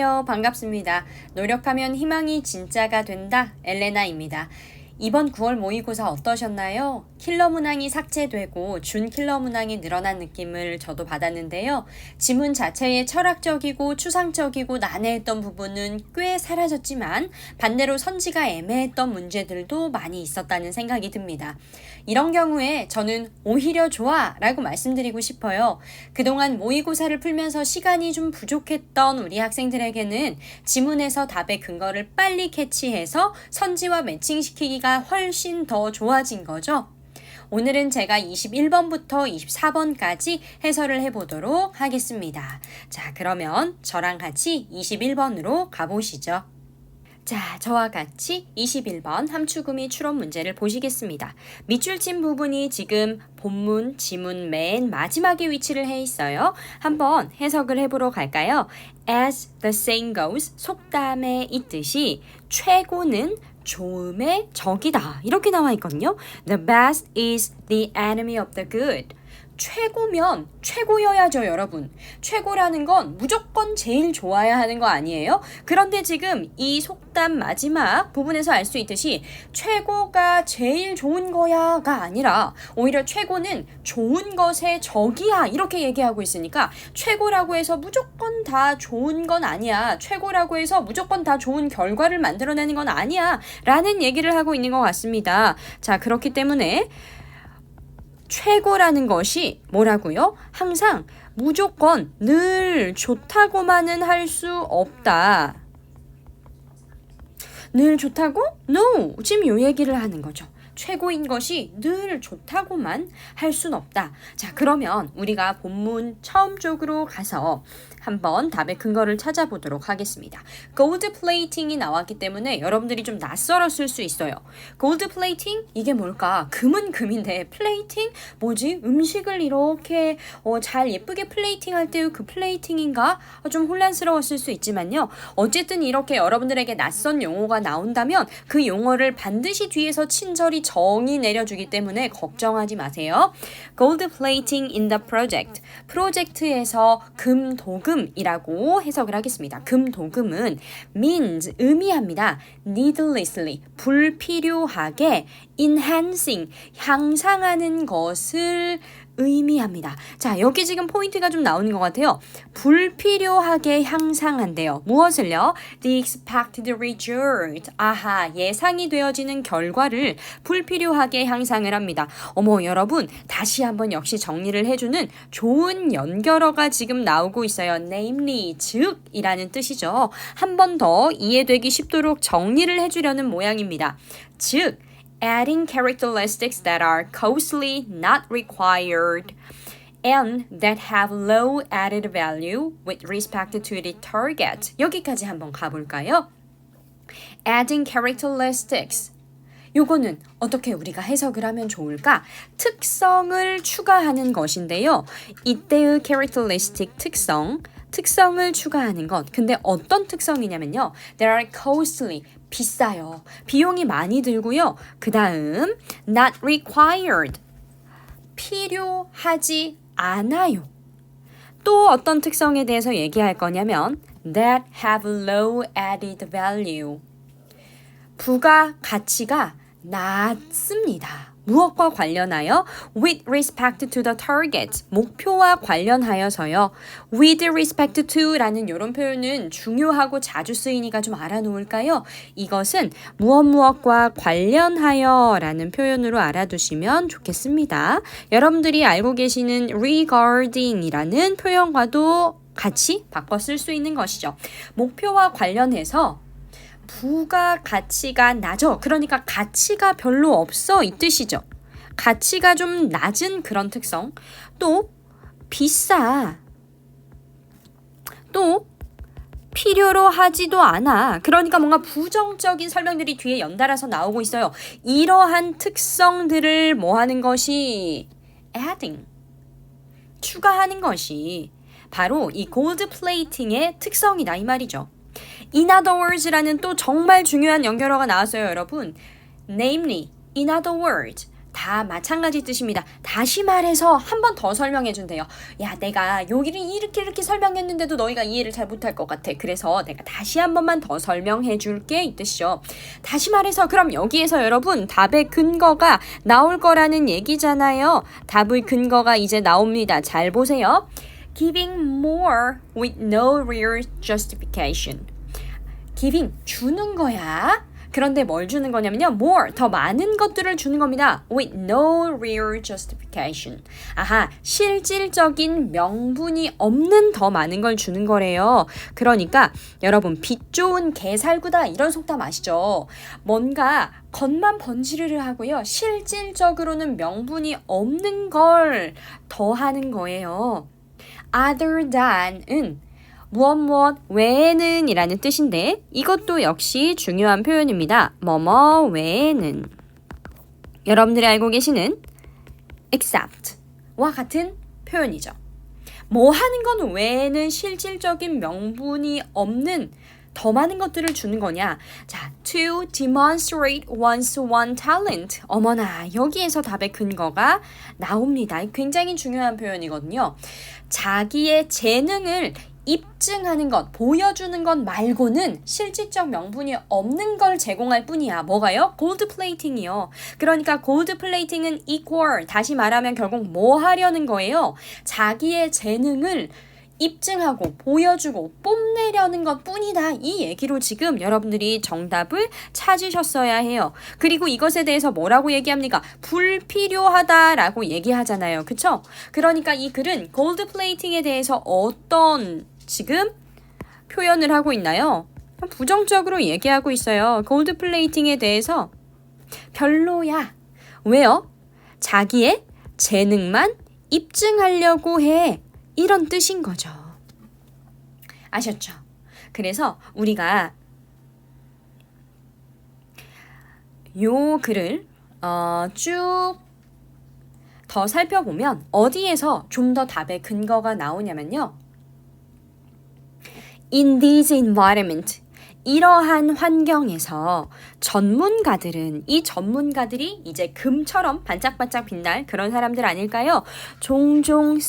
안녕하세요. 반갑습니다. 노력하면 희망이 진짜가 된다. 엘레나입니다. 이번 9월 모의고사 어떠셨나요? 킬러 문항이 삭제되고 준 킬러 문항이 늘어난 느낌을 저도 받았는데요. 지문 자체의 철학적이고 추상적이고 난해했던 부분은 꽤 사라졌지만 반대로 선지가 애매했던 문제들도 많이 있었다는 생각이 듭니다. 이런 경우에 저는 오히려 좋아 라고 말씀드리고 싶어요. 그동안 모의고사를 풀면서 시간이 좀 부족했던 우리 학생들에게는 지문에서 답의 근거를 빨리 캐치해서 선지와 매칭시키기가 훨씬 더 좋아진 거죠. 오늘은 제가 21번부터 24번까지 해설을 해보도록 하겠습니다. 자, 그러면 저랑 같이 21번으로 가보시죠. 자, 저와 같이 21번 함축음이 추론 문제를 보시겠습니다. 밑줄 친 부분이 지금 본문, 지문 맨 마지막에 위치를 해 있어요. 한번 해석을 해보러 갈까요? As the saying goes, 속담에 있듯이 최고는 좋음의 적이다. 이렇게 나와 있거든요. The best is the enemy of the good. 최고면 최고여야죠, 여러분. 최고라는 건 무조건 제일 좋아야 하는 거 아니에요? 그런데 지금 이 속담 마지막 부분에서 알 수 있듯이 최고가 제일 좋은 거야가 아니라 오히려 최고는 좋은 것의 적이야 이렇게 얘기하고 있으니까 최고라고 해서 무조건 다 좋은 건 아니야. 최고라고 해서 무조건 다 좋은 결과를 만들어내는 건 아니야 라는 얘기를 하고 있는 것 같습니다. 자, 그렇기 때문에 최고라는 것이 뭐라고요? 항상 무조건 늘 좋다고만은 할 수 없다. 늘 좋다고? No! 지금 요 얘기를 하는 거죠. 최고인 것이 늘 좋다고만 할 순 없다. 자, 그러면 우리가 본문 처음 쪽으로 가서 한번 답의 근거를 찾아보도록 하겠습니다. 골드 플레이팅이 나왔기 때문에 여러분들이 좀 낯설었을 수 있어요. 골드 플레이팅? 이게 뭘까? 금은 금인데 플레이팅? 뭐지? 음식을 이렇게 잘 예쁘게 플레이팅 할 때 그 플레이팅인가? 좀 혼란스러웠을 수 있지만요. 어쨌든 이렇게 여러분들에게 낯선 용어가 나온다면 그 용어를 반드시 뒤에서 친절히 정의 내려주기 때문에 걱정하지 마세요. Gold plating in the project. 프로젝트에서 금도금이라고 해석을 하겠습니다. 금도금은 means 의미합니다. needlessly 불필요하게 enhancing 향상하는 것을 의미합니다. 자, 여기 지금 포인트가 좀 나오는 것 같아요. 불필요하게 향상한대요. 무엇을요? The expected result. 아하, 예상이 되어지는 결과를 불필요하게 향상을 합니다. 어머, 여러분, 다시 한번 역시 정리를 해주는 좋은 연결어가 지금 나오고 있어요. namely, 즉 이라는 뜻이죠. 한 번 더 이해되기 쉽도록 정리를 해주려는 모양입니다. 즉, adding characteristics that are costly, not required, and that have low added value with respect to the target. 여기까지 한번 가볼까요? adding characteristics. 요거는 어떻게 우리가 해석을 하면 좋을까? 특성을 추가하는 것인데요. 이때의 characteristic 특성을 추가하는 것. 근데 어떤 특성이냐면요. They are costly. 비싸요. 비용이 많이 들고요. 그 다음 not required. 필요하지 않아요. 또 어떤 특성에 대해서 얘기할 거냐면 that have low added value. 부가 가치가 낮습니다. 무엇과 관련하여? With respect to the target. 목표와 관련하여서요. With respect to 라는 이런 표현은 중요하고 자주 쓰이니까 좀 알아놓을까요? 이것은 무엇과 관련하여 라는 표현으로 알아두시면 좋겠습니다. 여러분들이 알고 계시는 regarding 이라는 표현과도 같이 바꿔 쓸 수 있는 것이죠. 목표와 관련해서 부가 가치가 낮아. 그러니까 가치가 별로 없어 이 뜻이죠. 가치가 좀 낮은 그런 특성. 또 비싸. 또 필요로 하지도 않아. 그러니까 뭔가 부정적인 설명들이 뒤에 연달아서 나오고 있어요. 이러한 특성들을 뭐 하는 것이 adding. 추가하는 것이 바로 이 골드 플레이팅의 특성이다 이 말이죠. In other words라는 또 정말 중요한 연결어가 나왔어요, 여러분. Namely, in other words, 다 마찬가지 뜻입니다. 다시 말해서 한 번 더 설명해 준대요. 야, 내가 여기를 이렇게 설명했는데도 너희가 이해를 잘 못할 것 같아. 그래서 내가 다시 한 번만 더 설명해 줄게 이 뜻이죠. 다시 말해서 그럼 여기에서 여러분 답의 근거가 나올 거라는 얘기잖아요. 답의 근거가 이제 나옵니다. 잘 보세요. Giving more with no real justification. Giving, 주는 거야. 그런데 뭘 주는 거냐면요. more, 더 많은 것들을 주는 겁니다. with no real justification. 아하, 실질적인 명분이 없는 더 많은 걸 주는 거래요. 그러니까 여러분 빛 좋은 개살구다 이런 속담 아시죠? 뭔가 겉만 번지르르 하고요. 실질적으로는 명분이 없는 걸 더하는 거예요. other than은 무엇 외에는 이라는 뜻인데 이것도 역시 중요한 표현입니다. 뭐뭐 외에는. 여러분들이 알고 계시는 except와 같은 표현이죠. 뭐 하는 건 외에는 실질적인 명분이 없는 더 많은 것들을 주는 거냐. 자, to demonstrate one's one talent. 어머나, 여기에서 답의 근거가 나옵니다. 굉장히 중요한 표현이거든요. 자기의 재능을 입증하는 것, 보여주는 것 말고는 실질적 명분이 없는 걸 제공할 뿐이야. 뭐가요? 골드 플레이팅이요. 그러니까 골드 플레이팅은 equal, 다시 말하면 결국 뭐 하려는 거예요? 자기의 재능을 입증하고 보여주고 뽐내려는 것 뿐이다. 이 얘기로 지금 여러분들이 정답을 찾으셨어야 해요. 그리고 이것에 대해서 뭐라고 얘기합니까? 불필요하다라고 얘기하잖아요. 그쵸? 그러니까 이 글은 골드 플레이팅에 대해서 어떤 지금 표현을 하고 있나요? 부정적으로 얘기하고 있어요. 골드 플레이팅에 대해서 별로야. 왜요? 자기의 재능만 입증하려고 해. 이런 뜻인 거죠. 아셨죠? 그래서 우리가 요 글을 쭉 더 살펴보면 어디에서 좀 더 답의 근거가 나오냐면요. In this environment, 이러한 환경에서 전문가들은 이 전문가들이 이제 금처럼 반짝반짝 빛날 그런 사람들 아닐까요? 종종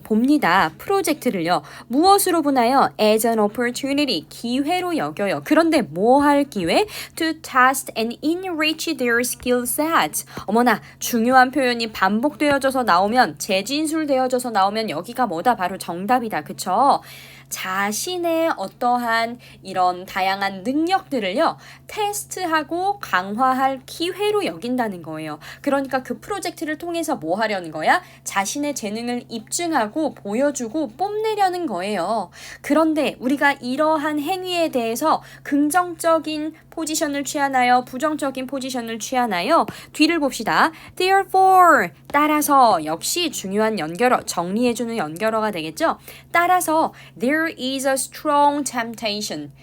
봅니다. 프로젝트를요. 무엇으로 보나요? As an opportunity, 기회로 여겨요. 그런데 뭐 할 기회? To test and enrich their skill set. 어머나, 중요한 표현이 반복되어져서 나오면, 재진술되어져서 나오면 여기가 뭐다? 바로 정답이다. 그쵸? 자신의 어떠한 이런 다양한 능력들을요, 테스트하고 강화할 기회로 여긴다는 거예요. 그러니까 그 프로젝트를 통해서 뭐 하려는 거야? 자신의 재능을 입증하고 보여주고 뽐내려는 거예요. 그런데 우리가 이러한 행위에 대해서 긍정적인 포지션을 취하나요? 부정적인 포지션을 취하나요? 뒤를 봅시다. Therefore, 따라서 역시 중요한 연결어, 정리해주는 연결어가 되겠죠? 따라서 there is a strong temptation.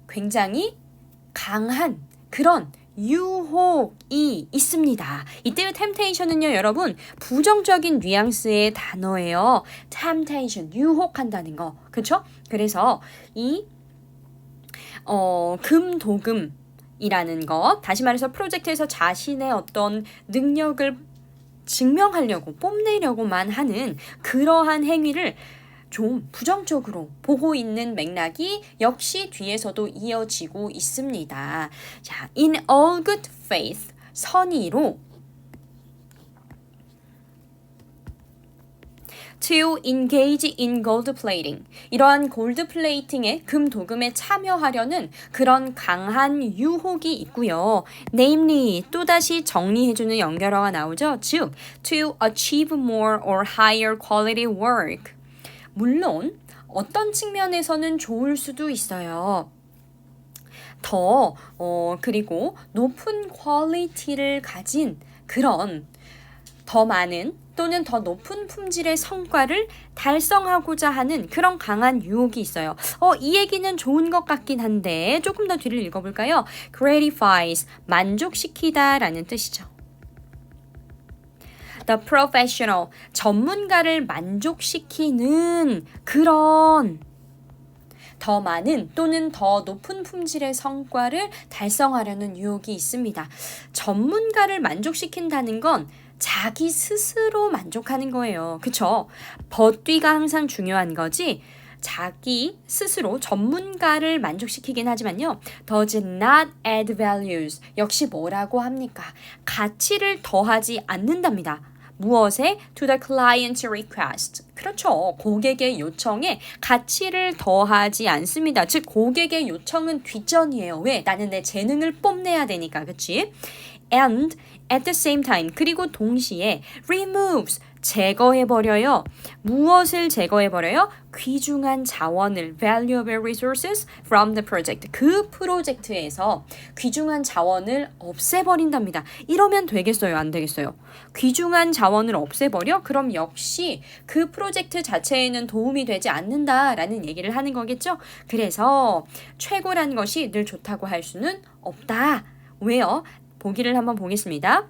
굉장히 강한 그런 유혹이 있습니다. 이때 temptation은요, 여러분 부정적인 뉘앙스의 단어예요. temptation, 유혹한다는 거, 그렇죠? 그래서 이 금도금이라는 것, 다시 말해서 프로젝트에서 자신의 어떤 능력을 증명하려고 뽐내려고만 하는 그러한 행위를 좀 부정적으로 보고 있는 맥락이 역시 뒤에서도 이어지고 있습니다. 자, in all good faith, 선의로 to engage in gold plating. 이러한 골드 플레이팅에 금도금에 참여하려는 그런 강한 유혹이 있고요. namely, 또다시 정리해주는 연결어가 나오죠. 즉, to achieve more or higher quality work. 물론 어떤 측면에서는 좋을 수도 있어요. 그리고 높은 퀄리티를 가진 그런 더 많은 또는 더 높은 품질의 성과를 달성하고자 하는 그런 강한 유혹이 있어요. 이 얘기는 좋은 것 같긴 한데 조금 더 뒤를 읽어볼까요? gratifies, 만족시키다 라는 뜻이죠. The professional, 전문가를 만족시키는 그런 더 많은 또는 더 높은 품질의 성과를 달성하려는 유혹이 있습니다. 전문가를 만족시킨다는 건 자기 스스로 만족하는 거예요. 그쵸? 버뒤가 항상 중요한 거지. 자기 스스로 전문가를 만족시키긴 하지만요. does not add values. 역시 뭐라고 합니까? 가치를 더하지 않는답니다. 무엇에? to the client's request. 그렇죠. 고객의 요청에 가치를 더하지 않습니다. 즉 고객의 요청은 뒷전이에요. 왜? 나는 내 재능을 뽐내야 되니까. 그치? And at the same time 그리고 동시에 removes 제거해버려요. 무엇을 제거해버려요? 귀중한 자원을 valuable resources from the project. 그 프로젝트에서 귀중한 자원을 없애버린답니다. 이러면 되겠어요? 안 되겠어요? 귀중한 자원을 없애버려? 그럼 역시 그 프로젝트 자체에는 도움이 되지 않는다라는 얘기를 하는 거겠죠? 그래서 최고란 것이 늘 좋다고 할 수는 없다. 왜요? 보기를 한번 보겠습니다.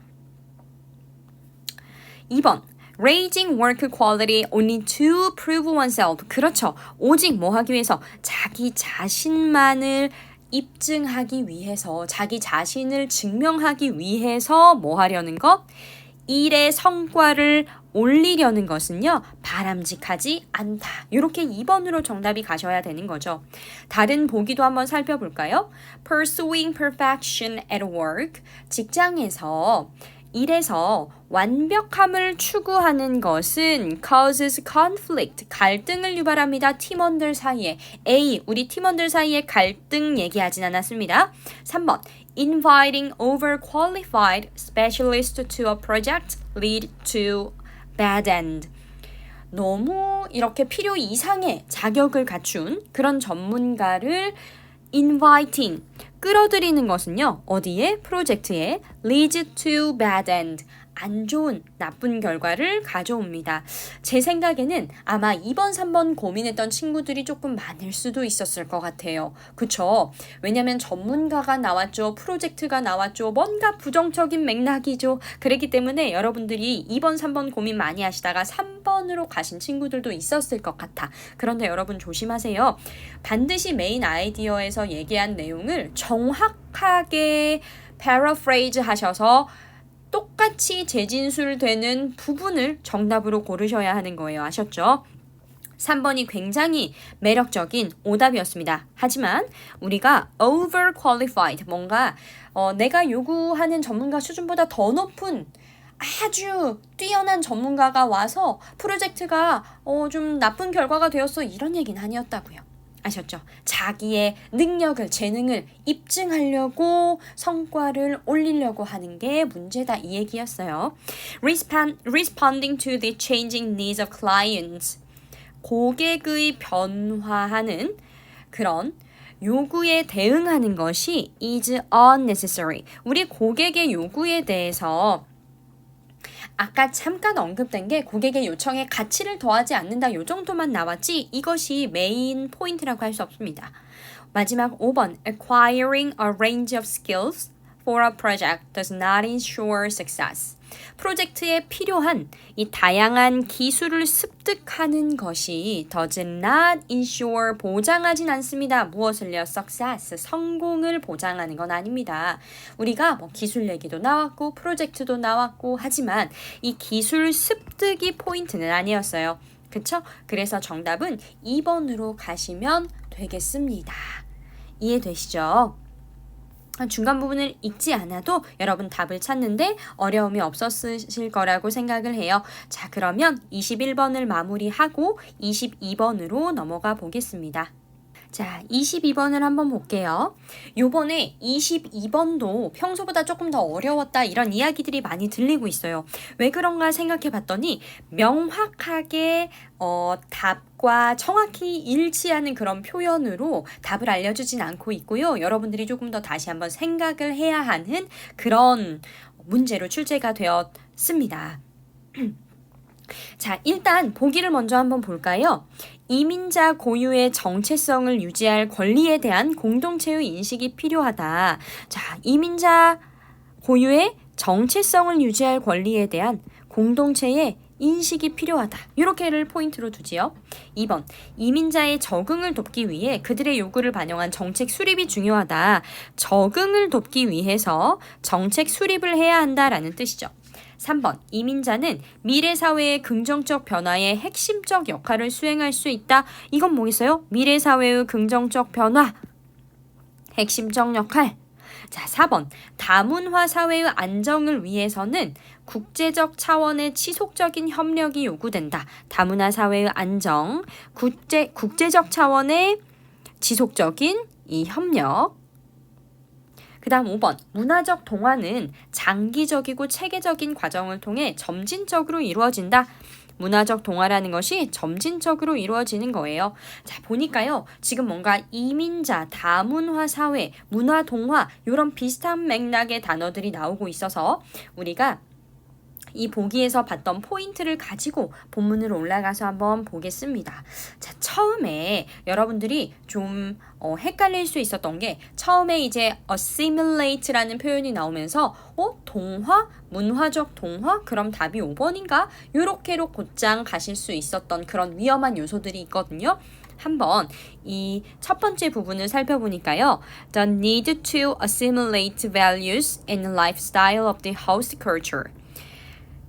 2번 Raising work quality only to prove oneself. 그렇죠. 오직 뭐 하기 위해서? 자기 자신만을 입증하기 위해서, 자기 자신을 증명하기 위해서 뭐 하려는 것? 일의 성과를 올리려는 것은요. 바람직하지 않다. 이렇게 2번으로 정답이 가셔야 되는 거죠. 다른 보기도 한번 살펴볼까요? Pursuing perfection at work. 직장에서 일에서 완벽함을 추구하는 것은 causes conflict, 갈등을 유발합니다. 팀원들 사이에. A, 우리 팀원들 사이에 갈등 얘기하진 않았습니다. 3번, inviting overqualified specialists to a project lead to bad end. 너무 이렇게 필요 이상의 자격을 갖춘 그런 전문가를 inviting, 끌어들이는 것은요. 어디에? 프로젝트에 leads to bad end, 안 좋은 나쁜 결과를 가져옵니다. 제 생각에는 아마 2번, 3번 고민했던 친구들이 조금 많을 수도 있었을 것 같아요. 그쵸? 왜냐면 전문가가 나왔죠. 프로젝트가 나왔죠. 뭔가 부정적인 맥락이죠. 그렇기 때문에 여러분들이 2번, 3번 고민 많이 하시다가 3번으로 가신 친구들도 있었을 것 같아. 그런데 여러분 조심하세요. 반드시 메인 아이디어에서 얘기한 내용을 정확하게 paraphrase 하셔서 똑같이 재진술되는 부분을 정답으로 고르셔야 하는 거예요. 아셨죠? 3번이 굉장히 매력적인 오답이었습니다. 하지만 우리가 overqualified, 뭔가 내가 요구하는 전문가 수준보다 더 높은 아주 뛰어난 전문가가 와서 프로젝트가 좀 나쁜 결과가 되었어. 이런 얘기는 아니었다고요. 아셨죠? 자기의 능력을, 재능을 입증하려고 성과를 올리려고 하는 게 문제다 이 얘기였어요. Responding to the changing needs of clients. 고객의 변화하는 그런 요구에 대응하는 것이 is unnecessary. 우리 고객의 요구에 대해서 아까 잠깐 언급된 게 고객의 요청에 가치를 더하지 않는다. 요 정도만 나왔지 이것이 메인 포인트라고 할 수 없습니다. 마지막 5번 Acquiring a range of skills for a project does not ensure success. 프로젝트에 필요한 이 다양한 기술을 습득하는 것이 does not ensure 보장하진 않습니다. 무엇을요? success, 성공을 보장하는 건 아닙니다. 우리가 뭐 기술 얘기도 나왔고 프로젝트도 나왔고 하지만 이 기술 습득이 포인트는 아니었어요. 그쵸? 그래서 정답은 2번으로 가시면 되겠습니다. 이해되시죠? 중간 부분을 읽지 않아도 여러분 답을 찾는데 어려움이 없었을 거라고 생각을 해요. 자, 그러면 21번을 마무리하고 22번으로 넘어가 보겠습니다. 자, 22번을 한번 볼게요. 요번에 22번도 평소보다 조금 더 어려웠다 이런 이야기들이 많이 들리고 있어요. 왜 그런가 생각해 봤더니 명확하게 답과 정확히 일치하는 그런 표현으로 답을 알려주진 않고 있고요. 여러분들이 조금 더 다시 한번 생각을 해야 하는 그런 문제로 출제가 되었습니다. 자, 일단 보기를 먼저 한번 볼까요? 이민자 고유의 정체성을 유지할 권리에 대한 공동체의 인식이 필요하다. 자, 이민자 고유의 정체성을 유지할 권리에 대한 공동체의 인식이 필요하다. 이렇게를 포인트로 두지요. 2번, 이민자의 적응을 돕기 위해 그들의 요구를 반영한 정책 수립이 중요하다. 적응을 돕기 위해서 정책 수립을 해야 한다라는 뜻이죠. 3번 이민자는 미래 사회의 긍정적 변화에 핵심적 역할을 수행할 수 있다. 이건 뭐겠어요? 미래 사회의 긍정적 변화, 핵심적 역할. 자, 4번 다문화 사회의 안정을 위해서는 국제적 차원의 지속적인 협력이 요구된다. 다문화 사회의 안정, 국제적 차원의 지속적인 이 협력. 그 다음 5번 문화적 동화는 장기적이고 체계적인 과정을 통해 점진적으로 이루어진다. 문화적 동화라는 것이 점진적으로 이루어지는 거예요. 자, 보니까요. 지금 뭔가 이민자, 다문화 사회, 문화 동화 이런 비슷한 맥락의 단어들이 나오고 있어서 우리가 이 보기에서 봤던 포인트를 가지고 본문으로 올라가서 한번 보겠습니다. 자, 처음에 여러분들이 좀 헷갈릴 수 있었던 게 처음에 이제 assimilate라는 표현이 나오면서 동화? 문화적 동화? 그럼 답이 5번인가? 요렇게로 곧장 가실 수 있었던 그런 위험한 요소들이 있거든요. 한번 이 첫 번째 부분을 살펴보니까요. The need to assimilate values and lifestyle of the host culture.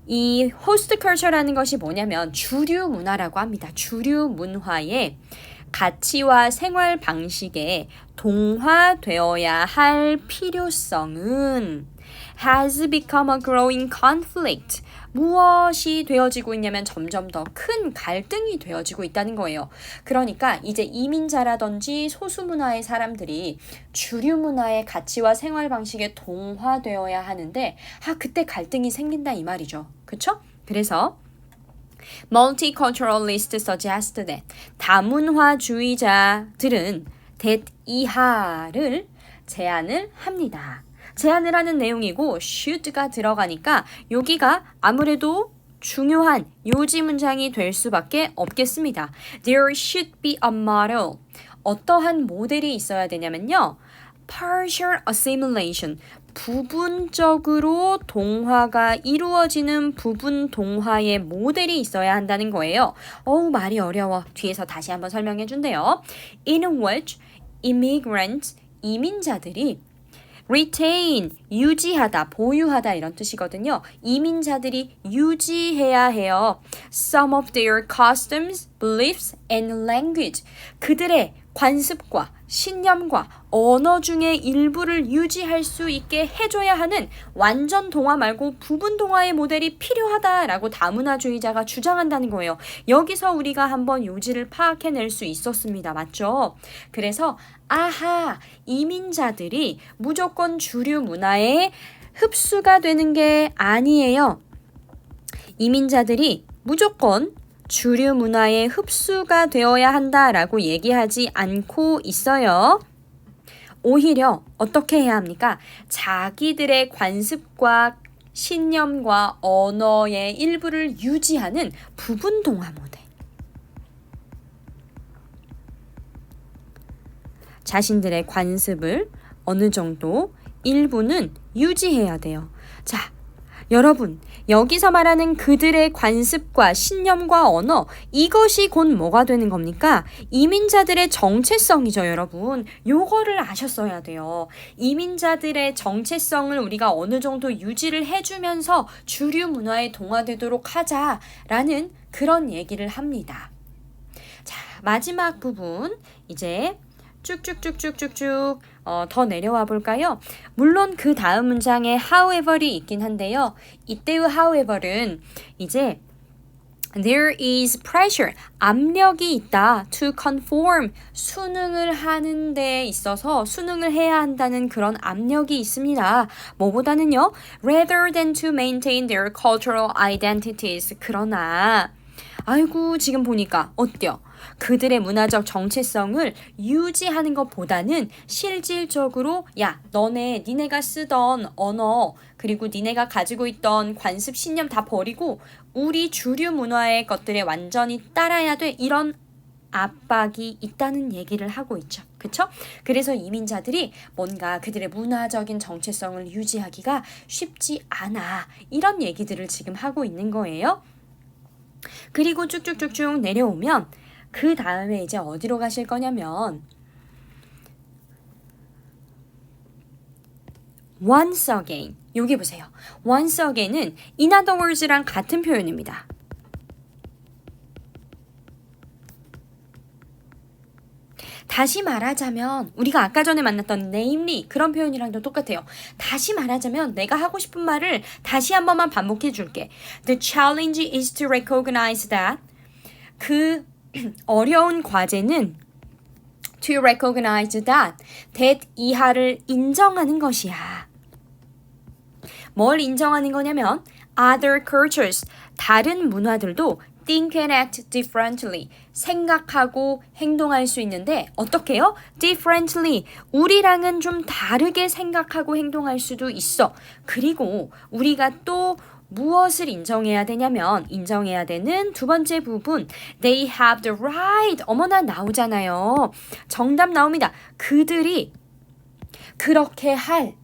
이 호스트 컬처라는 것이 뭐냐면 주류 문화라고 합니다. 주류 문화의 가치와 생활 방식에 동화되어야 할 필요성은 has become a growing conflict. 무엇이 되어지고 있냐면 점점 더 큰 갈등이 되어지고 있다는 거예요. 그러니까 이제 이민자라든지 소수문화의 사람들이 주류 문화의 가치와 생활 방식에 동화되어야 하는데 그때 갈등이 생긴다 이 말이죠. 그쵸? 그래서 Multiculturalists suggest that 다문화주의자들은 that 이하를 제안을 합니다. 제안을 하는 내용이고 should가 들어가니까 여기가 아무래도 중요한 요지 문장이 될 수밖에 없겠습니다. There should be a model. 어떠한 모델이 있어야 되냐면요. Partial assimilation. 부분적으로 동화가 이루어지는 부분 동화의 모델이 있어야 한다는 거예요. 말이 어려워. 뒤에서 다시 한번 설명해 준대요. In which immigrants, 이민자들이 retain, 유지하다, 보유하다 이런 뜻이거든요. 이민자들이 유지해야 해요. Some of their customs, beliefs, and language. 그들의 관습과 신념과 언어 중의 일부를 유지할 수 있게 해줘야 하는 완전 동화 말고 부분 동화의 모델이 필요하다라고 다문화주의자가 주장한다는 거예요. 여기서 우리가 한번 요지를 파악해낼 수 있었습니다. 맞죠? 그래서 이민자들이 무조건 주류 문화에 흡수가 되는 게 아니에요. 이민자들이 무조건 주류 문화에 흡수가 되어야 한다라고 얘기하지 않고 있어요. 오히려 어떻게 해야 합니까? 자기들의 관습과 신념과 언어의 일부를 유지하는 부분 동화 모델. 자신들의 관습을 어느 정도 일부는 유지해야 돼요. 자, 여러분, 여기서 말하는 그들의 관습과 신념과 언어, 이것이 곧 뭐가 되는 겁니까? 이민자들의 정체성이죠, 여러분. 요거를 아셨어야 돼요. 이민자들의 정체성을 우리가 어느 정도 유지를 해주면서 주류 문화에 동화되도록 하자라는 그런 얘기를 합니다. 자, 마지막 부분, 이제 쭉쭉쭉쭉쭉쭉 더 내려와 볼까요? 물론 그 다음 문장에 however이 있긴 한데요. 이때의 however는 이제 there is pressure, 압력이 있다 to conform, 수능을 하는 데 있어서 수능을 해야 한다는 그런 압력이 있습니다. 뭐보다는요, rather than to maintain their cultural identities. 그러나 아이고 지금 보니까 어때요? 그들의 문화적 정체성을 유지하는 것보다는 실질적으로 니네가 쓰던 언어 그리고 니네가 가지고 있던 관습 신념 다 버리고 우리 주류 문화의 것들에 완전히 따라야 돼 이런 압박이 있다는 얘기를 하고 있죠. 그쵸? 그래서 이민자들이 뭔가 그들의 문화적인 정체성을 유지하기가 쉽지 않아 이런 얘기들을 지금 하고 있는 거예요. 그리고 쭉쭉쭉쭉 내려오면 그 다음에 이제 어디로 가실 거냐면 once again. 여기 보세요. once again은 in other words랑 같은 표현입니다. 다시 말하자면 우리가 아까 전에 만났던 namely 그런 표현이랑도 똑같아요. 다시 말하자면 내가 하고 싶은 말을 다시 한 번만 반복해 줄게. The challenge is to recognize that. 그 어려운 과제는 to recognize that 이하를 인정하는 것이야. 뭘 인정하는 거냐면 other cultures, 다른 문화들도 think and act differently. 생각하고 행동할 수 있는데 어떻게요? differently. 우리랑은 좀 다르게 생각하고 행동할 수도 있어. 그리고 우리가 또 무엇을 인정해야 되냐면 인정해야 되는 두 번째 부분 they have the right. 어머나 나오잖아요. 정답 나옵니다. 그들이 그렇게 할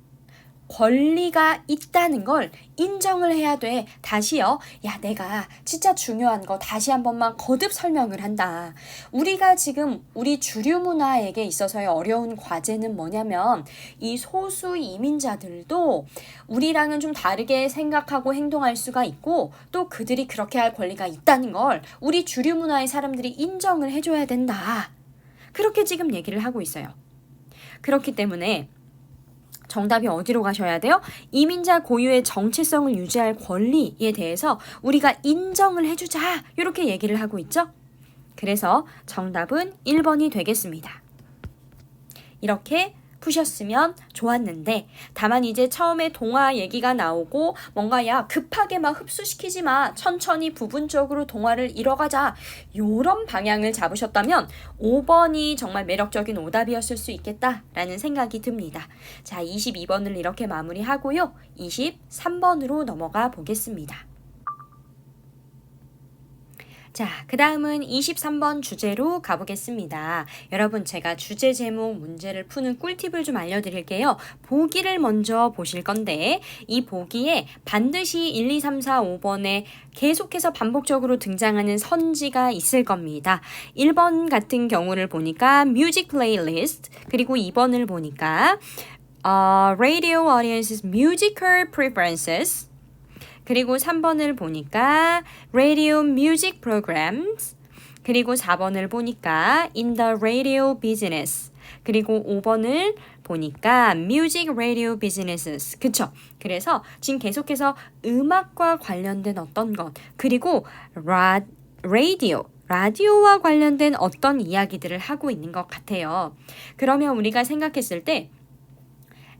권리가 있다는 걸 인정을 해야 돼. 다시요. 야, 내가 진짜 중요한 거 다시 한 번만 거듭 설명을 한다. 우리가 지금 우리 주류 문화에게 있어서의 어려운 과제는 뭐냐면 이 소수 이민자들도 우리랑은 좀 다르게 생각하고 행동할 수가 있고 또 그들이 그렇게 할 권리가 있다는 걸 우리 주류 문화의 사람들이 인정을 해줘야 된다. 그렇게 지금 얘기를 하고 있어요. 그렇기 때문에 정답이 어디로 가셔야 돼요? 이민자 고유의 정체성을 유지할 권리에 대해서 우리가 인정을 해주자. 이렇게 얘기를 하고 있죠. 그래서 정답은 1번이 되겠습니다. 이렇게 푸셨으면 좋았는데 다만 이제 처음에 동화 얘기가 나오고 뭔가 야 급하게 막 흡수시키지 마. 천천히 부분적으로 동화를 이뤄가자. 요런 방향을 잡으셨다면 5번이 정말 매력적인 오답이었을 수 있겠다라는 생각이 듭니다. 자, 22번을 이렇게 마무리하고요. 23번으로 넘어가 보겠습니다. 자, 그 다음은 23번 주제로 가보겠습니다. 여러분, 제가 주제 제목 문제를 푸는 꿀팁을 좀 알려드릴게요. 보기를 먼저 보실 건데 이 보기에 반드시 1, 2, 3, 4, 5번에 계속해서 반복적으로 등장하는 선지가 있을 겁니다. 1번 같은 경우를 보니까 music playlist, 그리고 2번을 보니까 radio audience's musical preferences, 그리고 3번을 보니까 radio music programs, 그리고 4번을 보니까 in the radio business, 그리고 5번을 보니까 music radio businesses. 그쵸? 그래서 지금 계속해서 음악과 관련된 어떤 것, 그리고 라디오와 관련된 어떤 이야기들을 하고 있는 것 같아요. 그러면 우리가 생각했을 때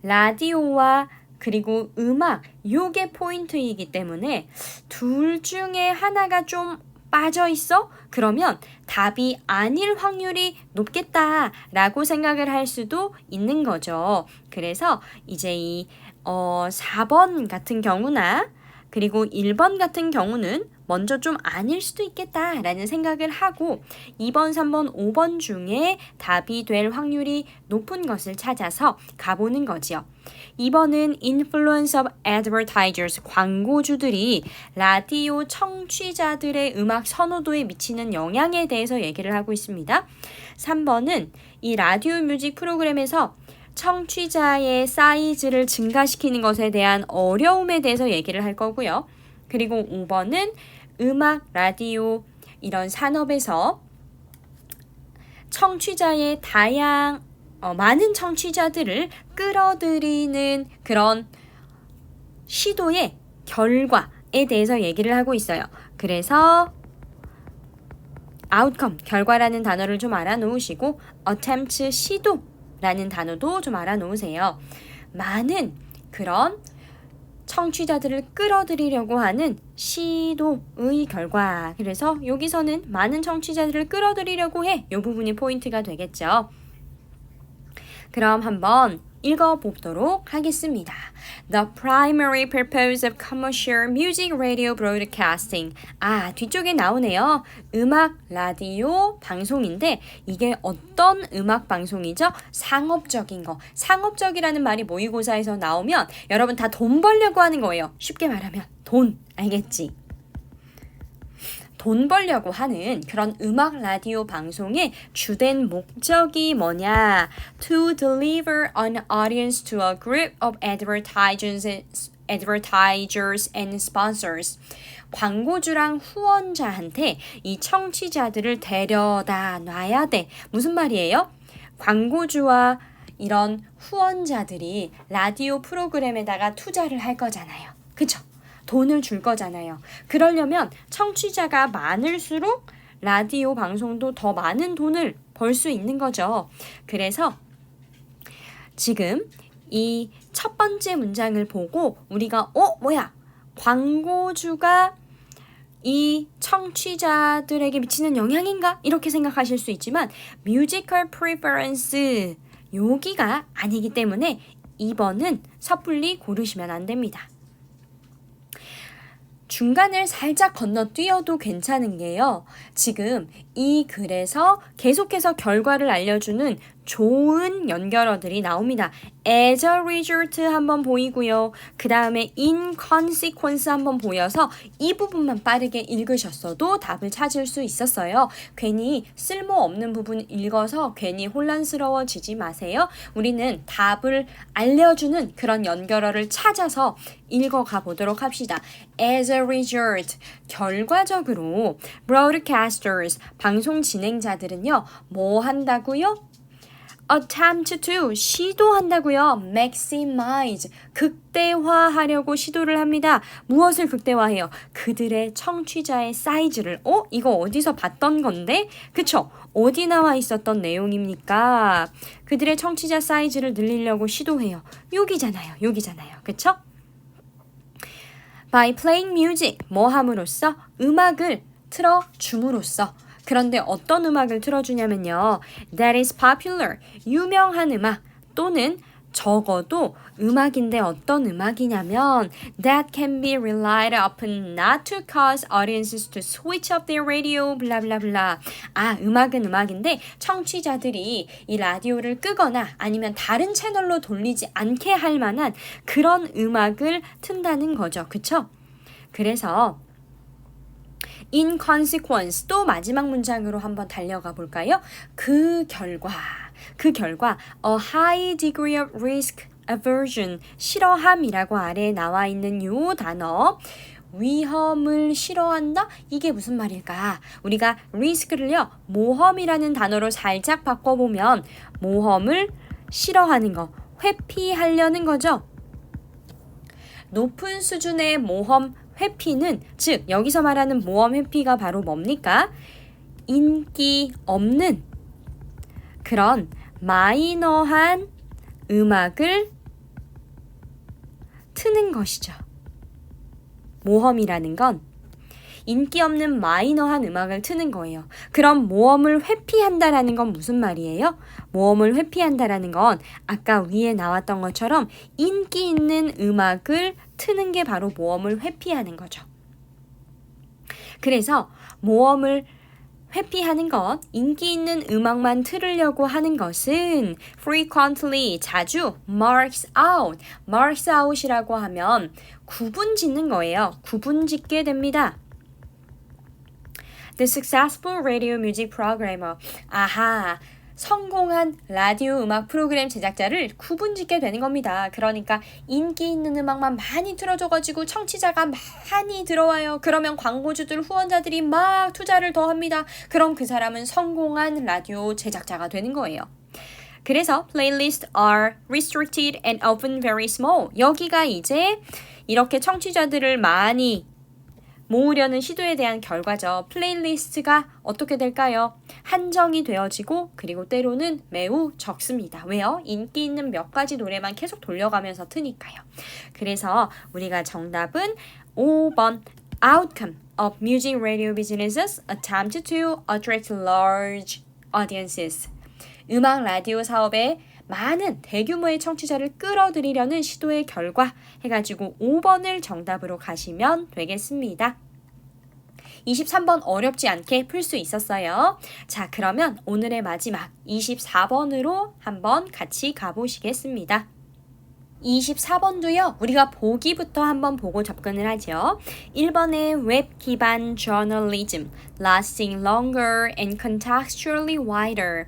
라디오와 그리고 음악, 요게 포인트이기 때문에 둘 중에 하나가 좀 빠져 있어? 그러면 답이 아닐 확률이 높겠다라고 생각을 할 수도 있는 거죠. 그래서 이제 이 4번 같은 경우나 그리고 1번 같은 경우는 먼저 좀 아닐 수도 있겠다라는 생각을 하고 2번, 3번, 5번 중에 답이 될 확률이 높은 것을 찾아서 가보는 거지요. 2번은 influence of advertisers, 광고주들이 라디오 청취자들의 음악 선호도에 미치는 영향에 대해서 얘기를 하고 있습니다. 3번은 이 라디오 뮤직 프로그램에서 청취자의 사이즈를 증가시키는 것에 대한 어려움에 대해서 얘기를 할 거고요. 그리고 5번은 음악, 라디오 이런 산업에서 청취자의 많은 청취자들을 끌어들이는 그런 시도의 결과에 대해서 얘기를 하고 있어요. 그래서 outcome, 결과라는 단어를 좀 알아놓으시고 attempt, 시도라는 단어도 좀 알아놓으세요. 많은 그런 청취자들을 끌어들이려고 하는 시도의 결과. 그래서 여기서는 많은 청취자들을 끌어들이려고 해. 이 부분이 포인트가 되겠죠. 그럼 한번 읽어보도록 하겠습니다. The primary purpose of commercial music radio broadcasting. 뒤쪽에 나오네요. 음악 라디오 방송인데 이게 어떤 음악 방송이죠? 상업적인 거. 상업적이라는 말이 모의고사에서 나오면 여러분 다 돈 벌려고 하는 거예요. 쉽게 말하면 돈. 알겠지? 돈 벌려고 하는 그런 음악 라디오 방송의 주된 목적이 뭐냐? To deliver an audience to a group of advertisers and sponsors. 광고주랑 후원자한테 이 청취자들을 데려다 놔야 돼. 무슨 말이에요? 광고주와 이런 후원자들이 라디오 프로그램에다가 투자를 할 거잖아요. 그쵸? 돈을 줄 거잖아요. 그러려면 청취자가 많을수록 라디오 방송도 더 많은 돈을 벌 수 있는 거죠. 그래서 지금 이 첫 번째 문장을 보고 우리가 뭐야? 광고주가 이 청취자들에게 미치는 영향인가? 이렇게 생각하실 수 있지만 musical preference 여기가 아니기 때문에 2번은 섣불리 고르시면 안 됩니다. 중간을 살짝 건너뛰어도 괜찮은 게요. 지금 이 글에서 계속해서 결과를 알려주는 좋은 연결어들이 나옵니다. As a result 한번 보이고요. 그 다음에 in consequence 한번 보여서 이 부분만 빠르게 읽으셨어도 답을 찾을 수 있었어요. 괜히 쓸모없는 부분 읽어서 괜히 혼란스러워지지 마세요. 우리는 답을 알려주는 그런 연결어를 찾아서 읽어가 보도록 합시다. As a result, 결과적으로 broadcasters, 방송 진행자들은요. 뭐 한다고요? attempt to, 시도한다고요. maximize, 극대화하려고 시도를 합니다. 무엇을 극대화해요? 그들의 청취자의 사이즈를. 이거 어디서 봤던 건데? 그쵸? 어디 나와 있었던 내용입니까? 그들의 청취자 사이즈를 늘리려고 시도해요. 여기잖아요. 그쵸? by playing music, 뭐 함으로써? 음악을 틀어줌으로써. 그런데 어떤 음악을 틀어주냐면요. That is popular, 유명한 음악 또는 적어도 음악인데 어떤 음악이냐면 That can be relied upon not to cause audiences to switch off their radio, 블라블라블라. 음악은 음악인데 청취자들이 이 라디오를 끄거나 아니면 다른 채널로 돌리지 않게 할 만한 그런 음악을 튼다는 거죠. 그쵸? 그래서 in consequence 또 마지막 문장으로 한번 달려가 볼까요? 그 결과 a high degree of risk aversion 싫어함이라고 아래에 나와 있는 요 단어 위험을 싫어한다? 이게 무슨 말일까? 우리가 risk를요 모험이라는 단어로 살짝 바꿔보면 모험을 싫어하는 거 회피하려는 거죠. 높은 수준의 모험 회피는 즉 여기서 말하는 모험 회피가 바로 뭡니까? 인기 없는 그런 마이너한 음악을 트는 것이죠. 모험이라는 건 인기 없는 마이너한 음악을 트는 거예요. 그럼 모험을 회피한다라는 건 무슨 말이에요? 모험을 회피한다라는 건 아까 위에 나왔던 것처럼 인기 있는 음악을 트는 게 바로 모험을 회피하는 거죠. 그래서 모험을 회피하는 것, 인기 있는 음악만 틀으려고 하는 것은 frequently, 자주 marks out이라고 하면 구분 짓는 거예요. 구분 짓게 됩니다. The successful radio music programmer. 성공한 라디오 음악 프로그램 제작자를 구분짓게 되는 겁니다. 그러니까 인기 있는 음악만 많이 틀어줘가지고 청취자가 많이 들어와요. 그러면 광고주들, 후원자들이 막 투자를 더 합니다. 그럼 그 사람은 성공한 라디오 제작자가 되는 거예요. 그래서 playlists are restricted and often very small. 여기가 이제 이렇게 청취자들을 많이 모으려는 시도에 대한 결과죠. 플레이리스트가 어떻게 될까요? 한정이 되어지고 그리고 때로는 매우 적습니다. 왜요? 인기 있는 몇 가지 노래만 계속 돌려가면서 트니까요. 그래서 우리가 정답은 5번 Outcome of music radio businesses attempt to attract large audiences. 음악 라디오 사업의 많은 대규모의 청취자를 끌어들이려는 시도의 결과 해가지고 5번을 정답으로 가시면 되겠습니다. 23번 어렵지 않게 풀 수 있었어요. 자, 그러면 오늘의 마지막 24번으로 한번 같이 가보시겠습니다. 24번도요. 우리가 보기부터 한번 보고 접근을 하죠. 1번에 웹 기반 journalism, lasting longer and contextually wider.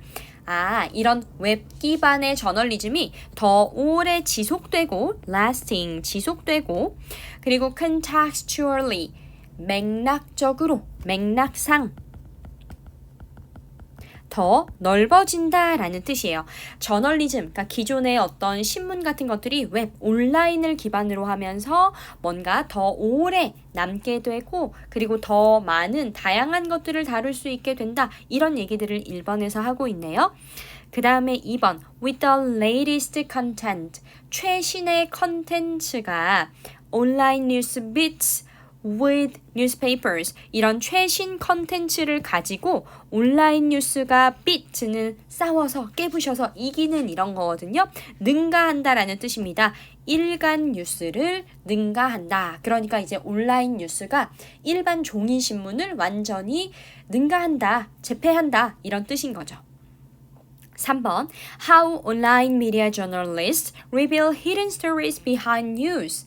이런 웹 기반의 저널리즘이 더 오래 지속되고, lasting, 지속되고, 그리고 contextually, 맥락적으로, 맥락상, 더 넓어진다라는 뜻이에요. 저널리즘, 그러니까 기존의 어떤 신문 같은 것들이 웹, 온라인을 기반으로 하면서 뭔가 더 오래 남게 되고 그리고 더 많은 다양한 것들을 다룰 수 있게 된다. 이런 얘기들을 1번에서 하고 있네요. 그 다음에 2번, with the latest content, 최신의 컨텐츠가 온라인 뉴스 bits with newspapers 이런 최신 컨텐츠를 가지고 온라인 뉴스가 beat는 싸워서 깨부셔서 이기는 이런 거거든요. 능가한다라는 뜻입니다. 일간 뉴스를 능가한다. 그러니까 이제 온라인 뉴스가 일반 종이 신문을 완전히 능가한다, 제패한다 이런 뜻인 거죠. 3번 How online media journalists reveal hidden stories behind news.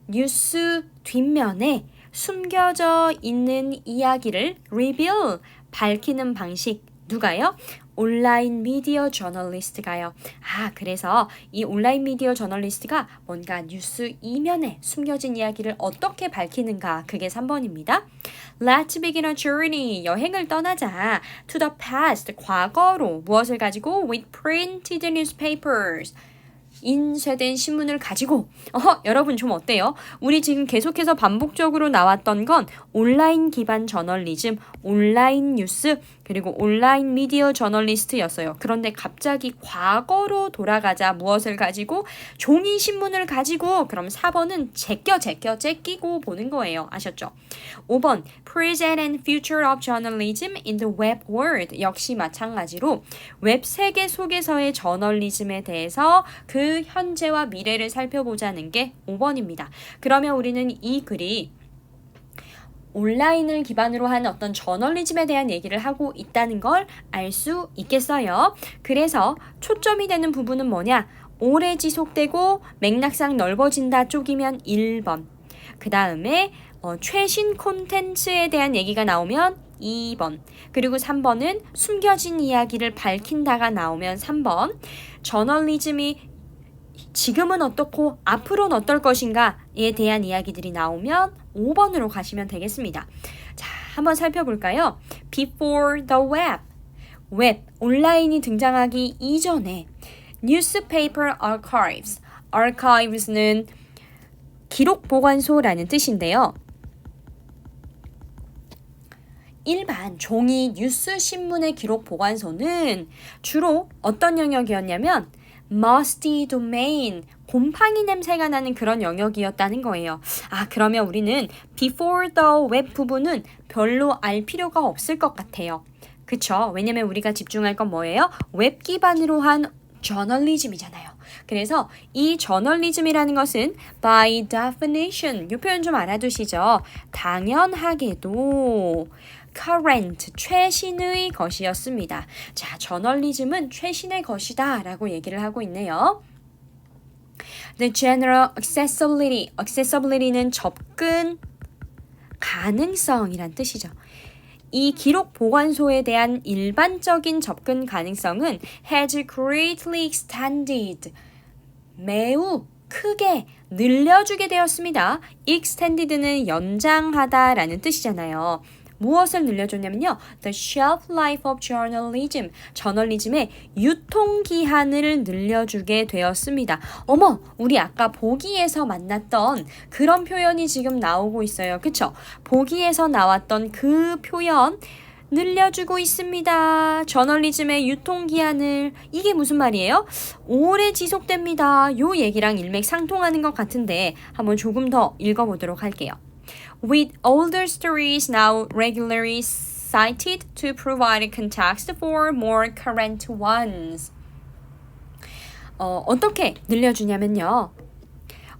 뉴스 뒷면에 숨겨져 있는 이야기를 reveal, 밝히는 방식 누가요? 온라인 미디어 저널리스트가요. 그래서 이 온라인 미디어 저널리스트가 뭔가 뉴스 이면에 숨겨진 이야기를 어떻게 밝히는가 그게 3번입니다. Let's begin a journey. 여행을 떠나자. To the past. 과거로 무엇을 가지고? With printed newspapers. 인쇄된 신문을 가지고 여러분 좀 어때요? 우리 지금 계속해서 반복적으로 나왔던 건 온라인 기반 저널리즘, 온라인 뉴스, 그리고 온라인 미디어 저널리스트였어요. 그런데 갑자기 과거로 돌아가자. 무엇을 가지고? 종이 신문을 가지고. 그럼 4번은 제끼고 보는 거예요. 아셨죠? 5번 Present and Future of Journalism in the Web World. 역시 마찬가지로 웹 세계 속에서의 저널리즘에 대해서 그 현재와 미래를 살펴보자는 게 5번입니다. 그러면 우리는 이 글이 온라인을 기반으로 한 어떤 저널리즘에 대한 얘기를 하고 있다는 걸 알 수 있겠어요. 그래서 초점이 되는 부분은 뭐냐? 오래 지속되고 맥락상 넓어진다 쪽이면 1번. 그 다음에 최신 콘텐츠에 대한 얘기가 나오면 2번. 그리고 3번은 숨겨진 이야기를 밝힌다가 나오면 3번. 저널리즘이 지금은 어떻고 앞으로는 어떨 것인가에 대한 이야기들이 나오면 5번으로 가시면 되겠습니다. 자, 한번 살펴볼까요? Before the web. 웹, 온라인이 등장하기 이전에 newspaper archives. archives는 기록 보관소라는 뜻인데요. 일반 종이 뉴스 신문의 기록 보관소는 주로 어떤 영역이었냐면 musty domain, 곰팡이 냄새가 나는 그런 영역이었다는 거예요. 그러면 우리는 before the web 부분은 별로 알 필요가 없을 것 같아요. 그쵸? 왜냐면 우리가 집중할 건 뭐예요? 웹 기반으로 한 저널리즘이잖아요. 그래서 이 저널리즘이라는 것은 by definition, 이 표현 좀 알아두시죠. 당연하게도 current, 최신의 것이었습니다. 자, 저널리즘은 최신의 것이다 라고 얘기를 하고 있네요. The general accessibility, accessibility는 접근 가능성이란 뜻이죠. 이 기록 보관소에 대한 일반적인 접근 가능성은 has greatly extended, 매우 크게 늘려주게 되었습니다. extended는 연장하다라는 뜻이잖아요. 무엇을 늘려줬냐면요. The shelf life of journalism. 저널리즘의 유통기한을 늘려주게 되었습니다. 어머, 우리 아까 보기에서 만났던 그런 표현이 지금 나오고 있어요. 그쵸? 보기에서 나왔던 그 표현 늘려주고 있습니다. 저널리즘의 유통기한을. 이게 무슨 말이에요? 오래 지속됩니다. 요 얘기랑 일맥상통하는 것 같은데 한번 조금 더 읽어보도록 할게요. With older stories now regularly cited to provide context for more current ones. 어떻게 늘려주냐면요.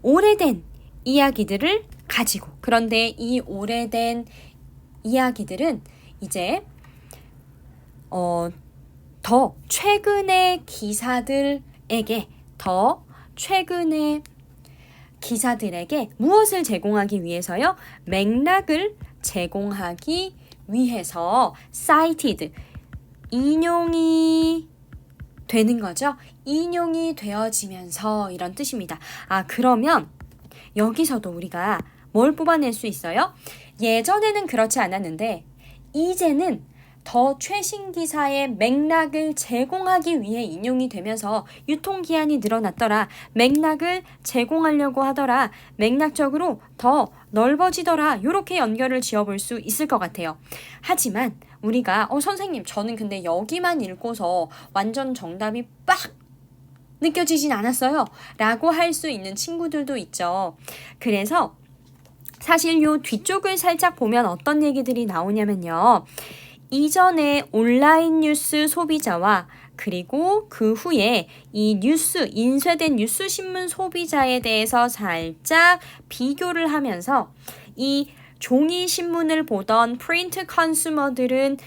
오래된 이야기들을 가지고, 그런데 이 오래된 이야기들은 이제 더 최근의 기사들에게 더 최근에 기사들에게 무엇을 제공하기 위해서요? 맥락을 제공하기 위해서 cited, 인용이 되는 거죠. 인용이 되어지면서 이런 뜻입니다. 그러면 여기서도 우리가 뭘 뽑아낼 수 있어요? 예전에는 그렇지 않았는데 이제는 더 최신 기사의 맥락을 제공하기 위해 인용이 되면서 유통기한이 늘어났더라. 맥락을 제공하려고 하더라. 맥락적으로 더 넓어지더라. 이렇게 연결을 지어볼 수 있을 것 같아요. 하지만 우리가 선생님 저는 근데 여기만 읽고서 완전 정답이 빡 느껴지진 않았어요. 라고 할 수 있는 친구들도 있죠. 그래서 사실 요 뒤쪽을 살짝 보면 어떤 얘기들이 나오냐면요. 이전에 온라인 뉴스 소비자와 그리고 그 후에 이 뉴스, 인쇄된 뉴스 신문 소비자에 대해서 살짝 비교를 하면서 이 종이 신문을 보던 프린트 컨슈머들은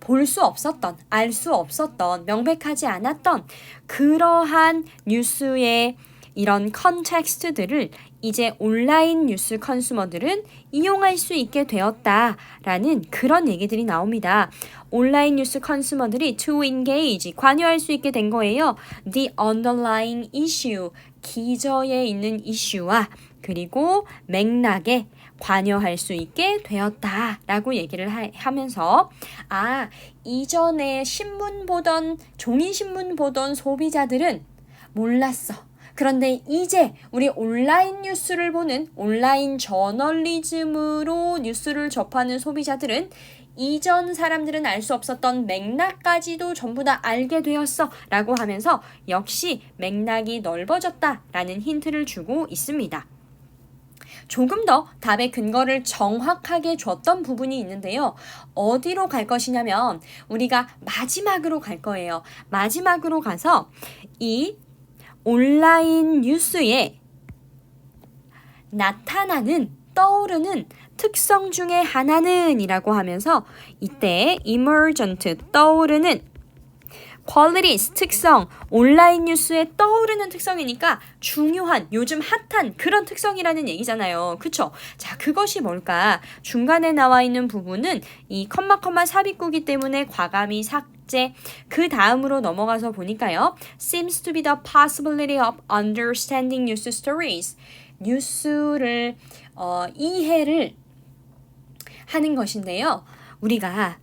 볼 수 없었던, 알 수 없었던, 명백하지 않았던 그러한 뉴스의 이런 컨텍스트들을 이제 온라인 뉴스 컨슈머들은 이용할 수 있게 되었다라는 그런 얘기들이 나옵니다. 온라인 뉴스 컨슈머들이 to engage, 관여할 수 있게 된 거예요. The underlying issue, 기저에 있는 이슈와 그리고 맥락에 관여할 수 있게 되었다라고 얘기를 하면서 이전에 신문 보던, 종이 신문 보던 소비자들은 몰랐어. 그런데 이제 우리 온라인 뉴스를 보는 온라인 저널리즘으로 뉴스를 접하는 소비자들은 이전 사람들은 알 수 없었던 맥락까지도 전부 다 알게 되었어 라고 하면서 역시 맥락이 넓어졌다라는 힌트를 주고 있습니다. 조금 더 답의 근거를 정확하게 줬던 부분이 있는데요. 어디로 갈 것이냐면 우리가 마지막으로 갈 거예요. 마지막으로 가서 이 온라인 뉴스에 나타나는, 떠오르는 특성 중에 하나는 이라고 하면서 이때 emergent, 떠오르는, qualities, 특성, 온라인 뉴스에 떠오르는 특성이니까 중요한, 요즘 핫한 그런 특성이라는 얘기잖아요. 그쵸? 자, 그것이 뭘까? 중간에 나와 있는 부분은 이 컴마 삽입구기 때문에 과감히 삭제. 그 다음으로 넘어가서 보니까요. seems to be the possibility of understanding news stories. 뉴스를 이해를 하는 것인데요. 우리가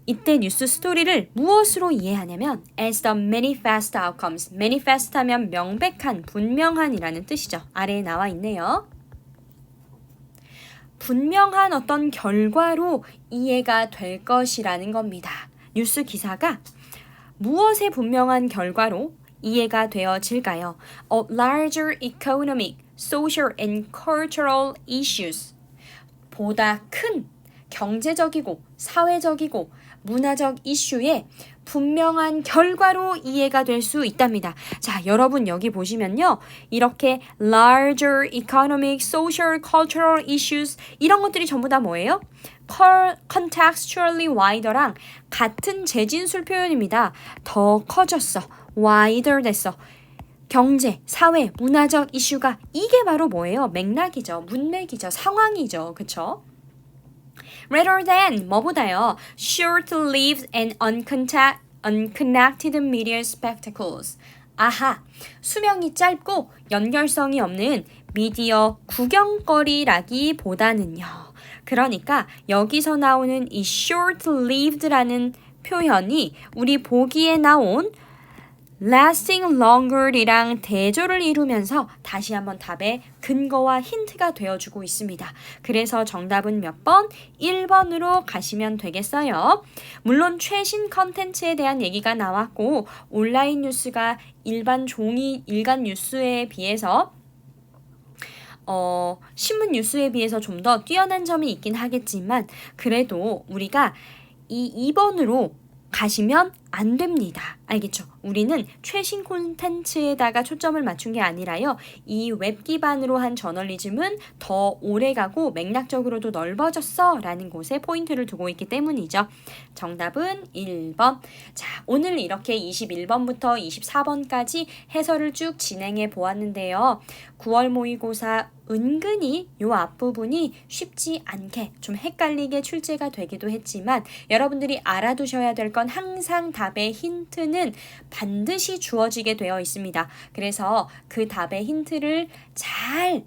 이때 뉴스 스토리를 무엇으로 이해하냐면 as the manifest outcomes. manifest 하면 명백한, 분명한이라는 뜻이죠. 아래에 나와 있네요. 분명한 어떤 결과로 이해가 될 것이라는 겁니다. 뉴스 기사가 무엇의 분명한 결과로 이해가 되어질까요? Of larger economic, social and cultural issues. 보다 큰 경제적이고 사회적이고 문화적 이슈에 분명한 결과로 이해가 될 수 있답니다. 자, 여러분 여기 보시면요. 이렇게 larger economic, social, cultural issues 이런 것들이 전부 다 뭐예요? contextually wider랑 같은 재진술 표현입니다. 더 커졌어. wider 됐어. 경제, 사회, 문화적 이슈가 이게 바로 뭐예요? 맥락이죠. 문맥이죠. 상황이죠. 그쵸? Rather than 뭐보다요? short-lived and unconnected media spectacles. 아하, 수명이 짧고 연결성이 없는 미디어 구경거리라기보다는요. 그러니까 여기서 나오는 이 short-lived라는 표현이 우리 보기에 나온 lasting longer이랑 대조를 이루면서 다시 한번 답의 근거와 힌트가 되어주고 있습니다. 그래서 정답은 몇 번? 1번으로 가시면 되겠어요. 물론 최신 컨텐츠에 대한 얘기가 나왔고 온라인 뉴스가 일반 종이 일간 뉴스에 비해서 신문 뉴스에 비해서 좀 더 뛰어난 점이 있긴 하겠지만 그래도 우리가 이 2번으로 가시면 안 됩니다. 알겠죠? 우리는 최신 콘텐츠에다가 초점을 맞춘 게 아니라요. 이 웹 기반으로 한 저널리즘은 더 오래가고 맥락적으로도 넓어졌어 라는 곳에 포인트를 두고 있기 때문이죠. 정답은 1번. 자, 오늘 이렇게 21번부터 24번까지 해설을 쭉 진행해 보았는데요. 9월 모의고사 은근히 요 앞부분이 쉽지 않게 좀 헷갈리게 출제가 되기도 했지만 여러분들이 알아두셔야 될 건 항상 답의 힌트는 반드시 주어지게 되어 있습니다. 그래서 그 답의 힌트를 잘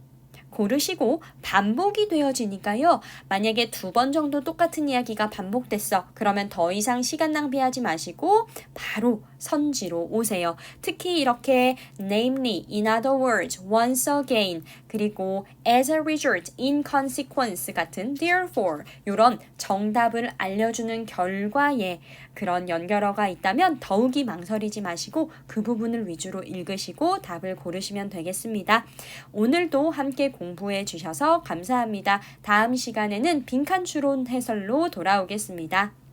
고르시고 반복이 되어지니까요. 만약에 2번 정도 똑같은 이야기가 반복됐어. 그러면 더 이상 시간 낭비하지 마시고 바로 선지로 오세요. 특히 이렇게 namely, in other words, once again, 그리고 as a result, in consequence 같은 therefore 이런 정답을 알려주는 결과에 그런 연결어가 있다면 더욱이 망설이지 마시고 그 부분을 위주로 읽으시고 답을 고르시면 되겠습니다. 오늘도 함께 공부해 주셔서 감사합니다. 다음 시간에는 빈칸 추론 해설로 돌아오겠습니다.